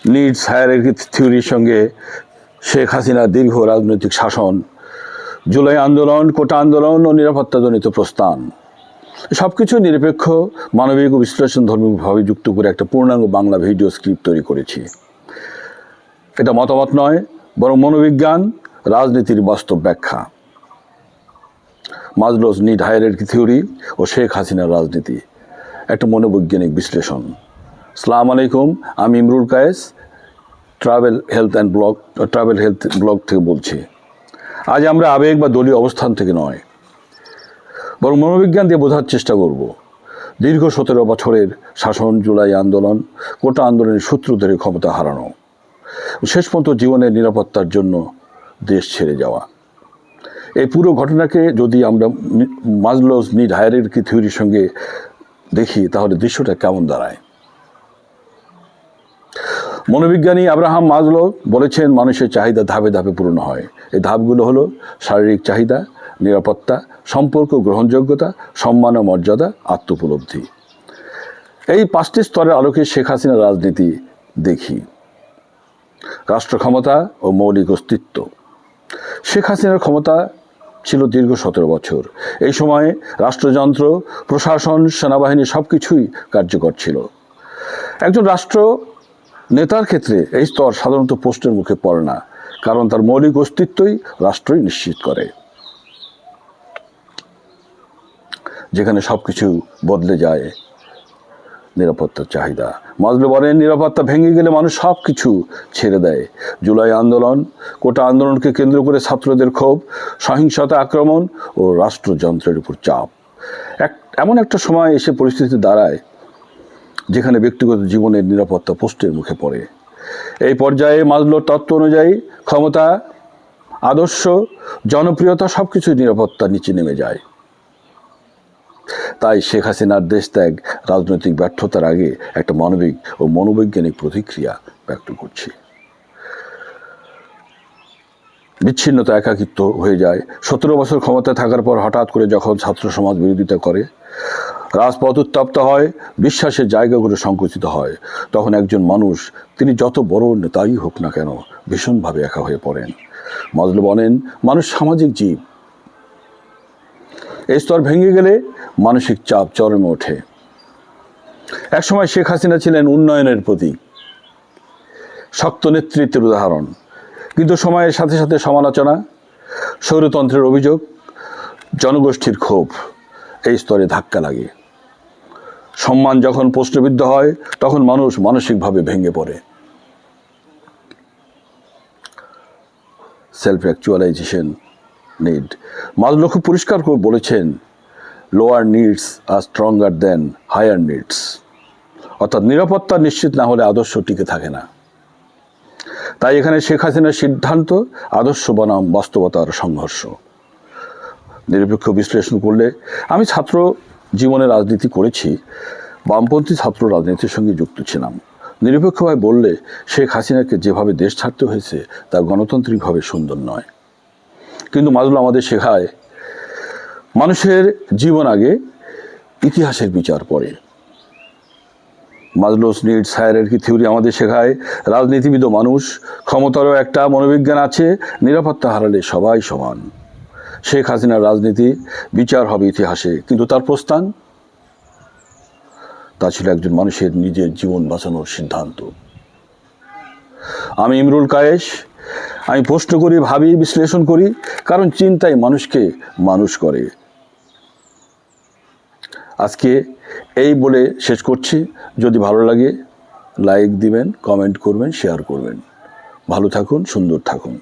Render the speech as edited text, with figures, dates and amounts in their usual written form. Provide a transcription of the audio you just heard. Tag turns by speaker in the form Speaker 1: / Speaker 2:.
Speaker 1: Needs hierarchy থিওরির সঙ্গে শেখ হাসিনার দীর্ঘ রাজনৈতিক শাসন, জুলাই আন্দোলন, কোটা আন্দোলন ও নিরাপত্তাজনিত প্রস্থান, সব কিছু নিরপেক্ষ, মানবিক ও বিশ্লেষণধর্মীভাবে যুক্ত করে একটা পূর্ণাঙ্গ বাংলা ভিডিও স্ক্রিপ্ট তৈরি করেছি। এটা মতামত নয়, বরং মনোবিজ্ঞান, রাজনীতির বাস্তব ব্যাখ্যা। মাজলোস নিড হায়ারার্কি থিওরি ও শেখ হাসিনার রাজনীতি, একটা মনোবৈজ্ঞানিক বিশ্লেষণ। আসসালামু আলাইকুম, আমি Imrul Kayes, Travel Health Blog থেকে বলছি। আজ আমরা আবেগ বা দলীয় অবস্থান থেকে নয়, বরং মনোবিজ্ঞান দিয়ে বোঝার চেষ্টা করব দীর্ঘ 17 বছরের শাসন, জুলাই আন্দোলন, কোটা আন্দোলনের সূত্র ধরে ক্ষমতা হারানো, শেষ পর্যন্ত জীবনের নিরাপত্তার জন্য দেশ ছেড়ে যাওয়া। এই পুরো ঘটনাকে যদি আমরা মাজলোস নিড হায়ারার্কি থিওরির সঙ্গে দেখি, তাহলে দৃশ্যটা কেমন দাঁড়ায়। মনোবিজ্ঞানী আব্রাহাম মাজলো বলেছেন, মানুষের চাহিদা ধাপে ধাপে পূরণ হয়। এই ধাপগুলো হলো শারীরিক চাহিদা, নিরাপত্তা, সম্পর্ক, গ্রহণযোগ্যতা, সম্মান ও মর্যাদা, আত্মোপলব্ধি। এই 5টি স্তরের আলোকে শেখ হাসিনার রাজনীতি দেখি। রাষ্ট্র ক্ষমতা ও মৌলিক অস্তিত্ব। শেখ হাসিনার ক্ষমতা ছিল দীর্ঘ 17 বছর। এই সময়ে রাষ্ট্রযন্ত্র, প্রশাসন, সেনাবাহিনী সব কিছুই কার্যকর ছিল। একজন রাষ্ট্র নেতার ক্ষেত্রে এই স্তর সাধারণত প্রশ্নের মুখে পড়ে না, কারণ তার মৌলিক অস্তিত্বই রাষ্ট্রই নিশ্চিত করে। যেখানে সব কিছু বদলে যায়, নিরাপত্তার চাহিদা। মাজলো বলেন, নিরাপত্তা ভেঙে গেলে মানুষ সব কিছু ছেড়ে দেয়। জুলাই আন্দোলন, কোটা আন্দোলনকে কেন্দ্র করে ছাত্রদের ক্ষোভ, সহিংসতা, আক্রমণ ও রাষ্ট্রযন্ত্রের উপর চাপ, এমন একটা সময় এসে পরিস্থিতি দাঁড়ায় যেখানে ব্যক্তিগত জীবনের নিরাপত্তা প্রশ্নের মুখে পড়ে। এই পর্যায়ে মাজলোর তত্ত্ব অনুযায়ী ক্ষমতা, আদর্শ, জনপ্রিয়তা সব কিছু নিরাপত্তার নিচে নেমে যায়। তাই শেখ হাসিনার দেশ ত্যাগ রাজনৈতিক ব্যর্থতার আগে একটা মানবিক ও মনোবৈজ্ঞানিক প্রতিক্রিয়া ব্যক্ত করছে। বিচ্ছিন্নতা, একাকিত্ব হয়ে যায়। 17 বছর ক্ষমতায় থাকার পর হঠাৎ করে যখন ছাত্র সমাজ বিরোধিতা করে, রাজপথ উত্তপ্ত হয়, বিশ্বাসের জায়গাগুলো সংকুচিত হয়, তখন একজন মানুষ, তিনি যত বড় নেতাই হোক না কেন, ভীষণভাবে একা হয়ে পড়েন। মাজলো বলেন, মানুষ সামাজিক জীব। এই স্তর ভেঙে গেলে মানসিক চাপ চরমে ওঠে। একসময় শেখ হাসিনা ছিলেন উন্নয়নের প্রতীক, শক্ত নেতৃত্বের উদাহরণ। কিন্তু সময়ের সাথে সাথে সমালোচনা, স্বৈরতন্ত্রের অভিযোগ, জনগোষ্ঠীর ক্ষোভ এই স্তরে ধাক্কা লাগে। সম্মান যখন প্রশ্নবিদ্ধ হয়, তখন মানুষ মানসিকভাবে ভেঙে পড়ে। Self actualisation need. মাজলো খুব পরিষ্কার করে বলেছেন, lower needs are stronger than higher needs. অর্থাৎ নিরাপত্তা নিশ্চিত না হলে আদর্শ টিকে থাকে না। তাই এখানে শেখ হাসিনার সিদ্ধান্ত আদর্শ বনাম বাস্তবতার সংঘর্ষ। নিরপেক্ষ বিশ্লেষণ করলে, আমি ছাত্র জীবনে রাজনীতি করেছি, বামপন্থী ছাত্র রাজনীতির সঙ্গে যুক্ত ছিলাম। নিরপেক্ষভাবে বললে, শেখ হাসিনাকে যেভাবে দেশ ছাড়তে হয়েছে তা গণতান্ত্রিকভাবে সুন্দর নয়। কিন্তু মাজলো আমাদের শেখায়, মানুষের জীবন আগে, ইতিহাসের বিচার পরে। মাজলোস নিডস হায়ারার্কি থিওরি আমাদের শেখায়, রাজনীতিবিদ ও মানুষ, ক্ষমতারও একটা মনোবিজ্ঞান আছে। নিরাপত্তা হারালে সবাই সমান। শেখ হাসিনার রাজনীতি বিচার হবে ইতিহাসে, কিন্তু তার প্রস্থান, তা ছিল একজন মানুষের নিজের জীবন বাঁচানোর সিদ্ধান্ত। আমি ইমরুল কায়েস, আমি প্রশ্ন করি, ভাবি, বিশ্লেষণ করি, কারণ চিন্তাই মানুষকে মানুষ করে। আজকে এই বলে শেষ করছি। যদি ভালো লাগে লাইক দিবেন, কমেন্ট করবেন, শেয়ার করবেন। ভালো থাকুন, সুন্দর থাকুন।